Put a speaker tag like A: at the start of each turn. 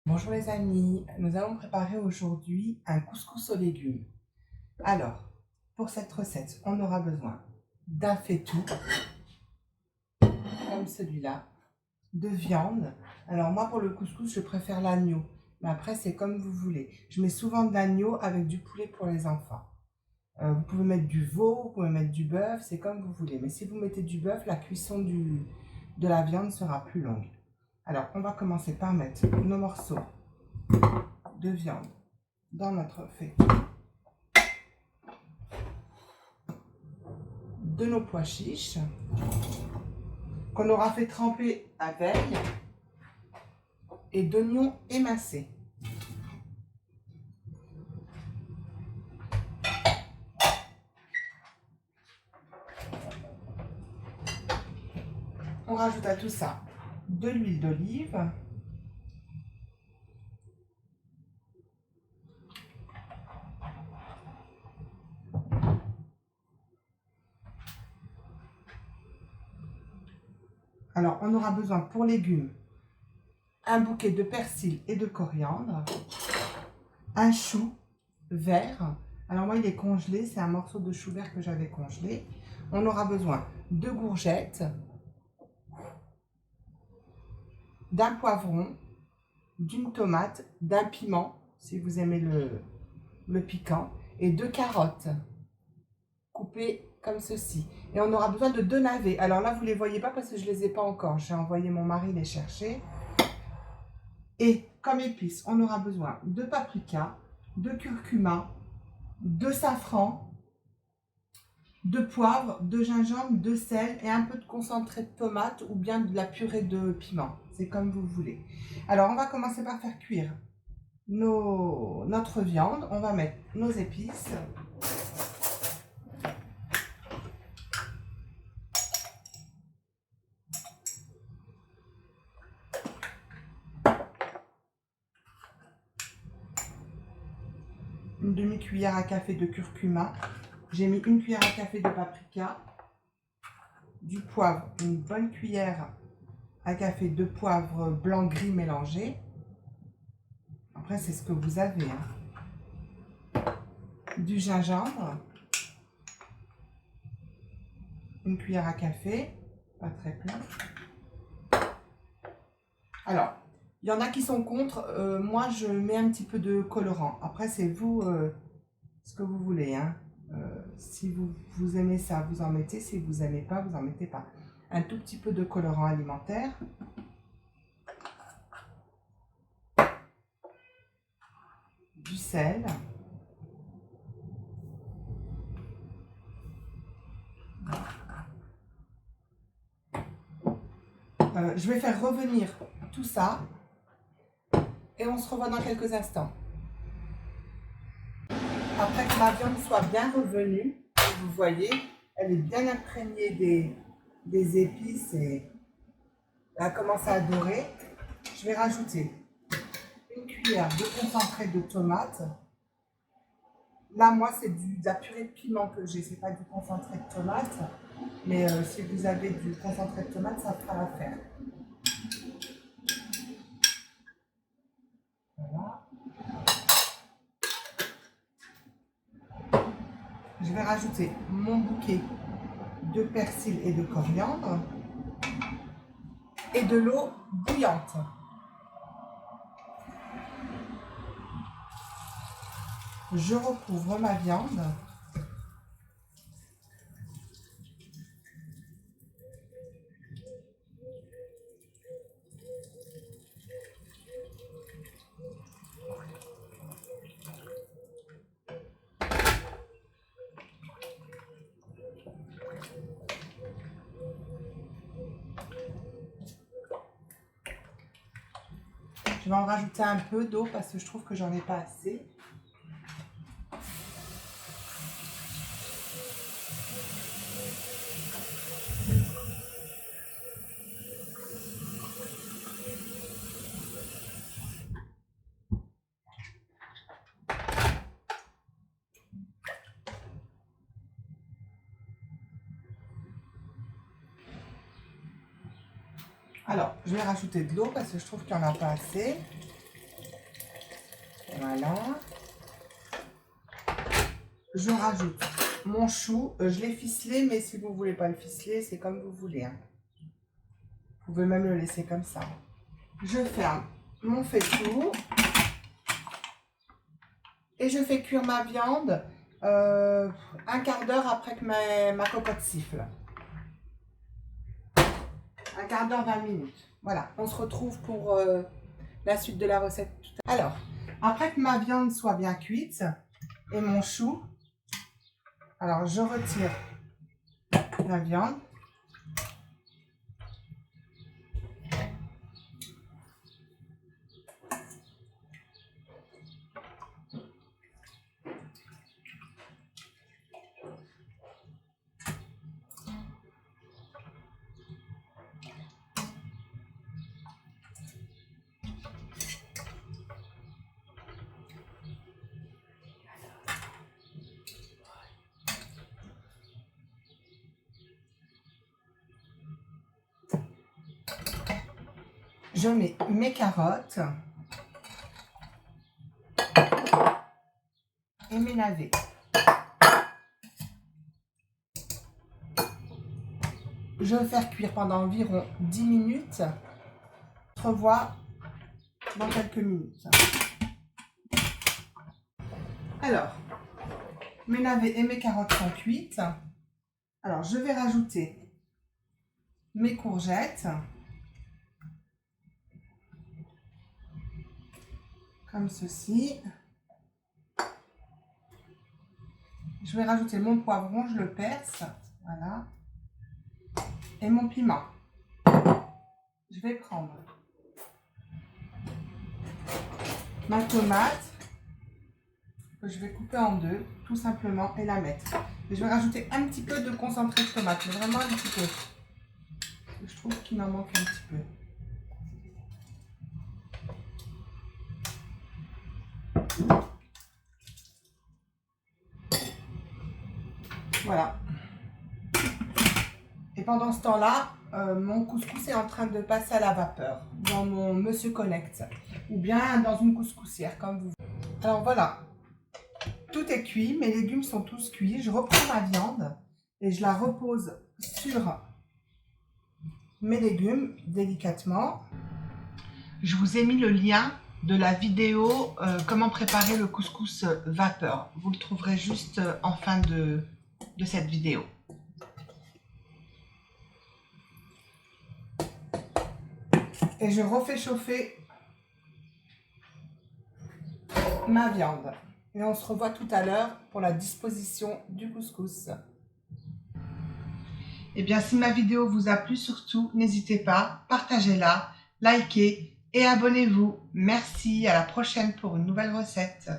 A: Bonjour les amis, nous allons préparer aujourd'hui un couscous aux légumes. Alors, pour cette recette, on aura besoin d'un faitout, comme celui-là, de viande. Alors moi pour le couscous, je préfère l'agneau, mais après c'est comme vous voulez. Je mets souvent de l'agneau avec du poulet pour les enfants. Vous pouvez mettre du veau, vous pouvez mettre du bœuf, c'est comme vous voulez. Mais si vous mettez du bœuf, la cuisson de la viande sera plus longue. Alors on va commencer par mettre nos morceaux de viande dans notre faitout, de nos pois chiches qu'on aura fait tremper à veille et d'oignons émincés. On rajoute à tout ça de l'huile d'olive, alors on aura besoin pour légumes un bouquet de persil et de coriandre, un chou vert, alors moi il est congelé, c'est un morceau de chou vert que j'avais congelé. On aura besoin de courgettes, d'un poivron, d'une tomate, d'un piment si vous aimez le piquant, et de carottes coupées comme ceci. Et on aura besoin de 2 navets. Alors là, vous ne les voyez pas parce que je ne les ai pas encore. J'ai envoyé mon mari les chercher. Et comme épices, on aura besoin de paprika, de curcuma, de safran, de poivre, de gingembre, de sel et un peu de concentré de tomate ou bien de la purée de piment. C'est comme vous voulez. Alors, on va commencer par faire cuire notre viande. On va mettre nos épices. Une demi-cuillère à café de curcuma. J'ai mis une cuillère à café de paprika. Du poivre, une bonne cuillère à café de poivre blanc gris mélangé. Après, c'est ce que vous avez. Du gingembre. Une cuillère à café. Pas très plein. Alors, il y en a qui sont contre. Moi, je mets un petit peu de colorant. Après, c'est vous ce que vous voulez. Si vous aimez ça, vous en mettez. Si vous n'aimez pas, vous n'en mettez pas. Un tout petit peu de colorant alimentaire. Du sel. Je vais faire revenir tout ça et on se revoit dans quelques instants. Après que ma viande soit bien revenue, vous voyez, elle est bien imprégnée des épices et elle a commencé à dorer. Je vais rajouter une cuillère de concentré de tomate. Là, moi, c'est de la purée de piment que j'ai, c'est pas du concentré de tomate. Mais si vous avez du concentré de tomate, ça fera l'affaire. Voilà. Je vais rajouter mon bouquet de persil et de coriandre et de l'eau bouillante. Je recouvre ma viande. Je vais en rajouter un peu d'eau parce que je trouve que j'en ai pas assez. Alors, je vais rajouter de l'eau parce que je trouve qu'il n'y en a pas assez. Voilà. Je rajoute mon chou. Je l'ai ficelé, mais si vous ne voulez pas le ficeler, c'est comme vous voulez. Hein. Vous pouvez même le laisser comme ça. Je ferme mon faitout. Et je fais cuire ma viande un quart d'heure après que ma cocotte siffle. Un quart d'heure, 20 minutes. Voilà, on se retrouve pour la suite de la recette. Alors, après que ma viande soit bien cuite et mon chou, alors je retire la viande. Je mets mes carottes et mes navets. Je vais faire cuire pendant environ 10 minutes. On se revoit dans quelques minutes. Alors, mes navets et mes carottes sont cuites. Alors, je vais rajouter mes courgettes. Comme ceci. Je vais rajouter mon poivron, je le perce. Voilà. Et mon piment. Je vais prendre ma tomate que je vais couper en deux, tout simplement, et la mettre. Et je vais rajouter un petit peu de concentré de tomate, mais vraiment un petit peu. Je trouve qu'il m'en manque un petit peu. Voilà. Et pendant ce temps-là, mon couscous est en train de passer à la vapeur dans mon Monsieur Connect ou bien dans une couscoussière comme vous voulez. Alors voilà, tout est cuit, mes légumes sont tous cuits. Je reprends ma viande et je la repose sur mes légumes délicatement. Je vous ai mis le lien de la vidéo comment préparer le couscous vapeur. Vous le trouverez juste en fin de cette vidéo. Et je refais chauffer ma viande. Et on se revoit tout à l'heure pour la disposition du couscous. Et bien, si ma vidéo vous a plu, surtout, n'hésitez pas, partagez-la, likez et abonnez-vous. Merci, à la prochaine pour une nouvelle recette.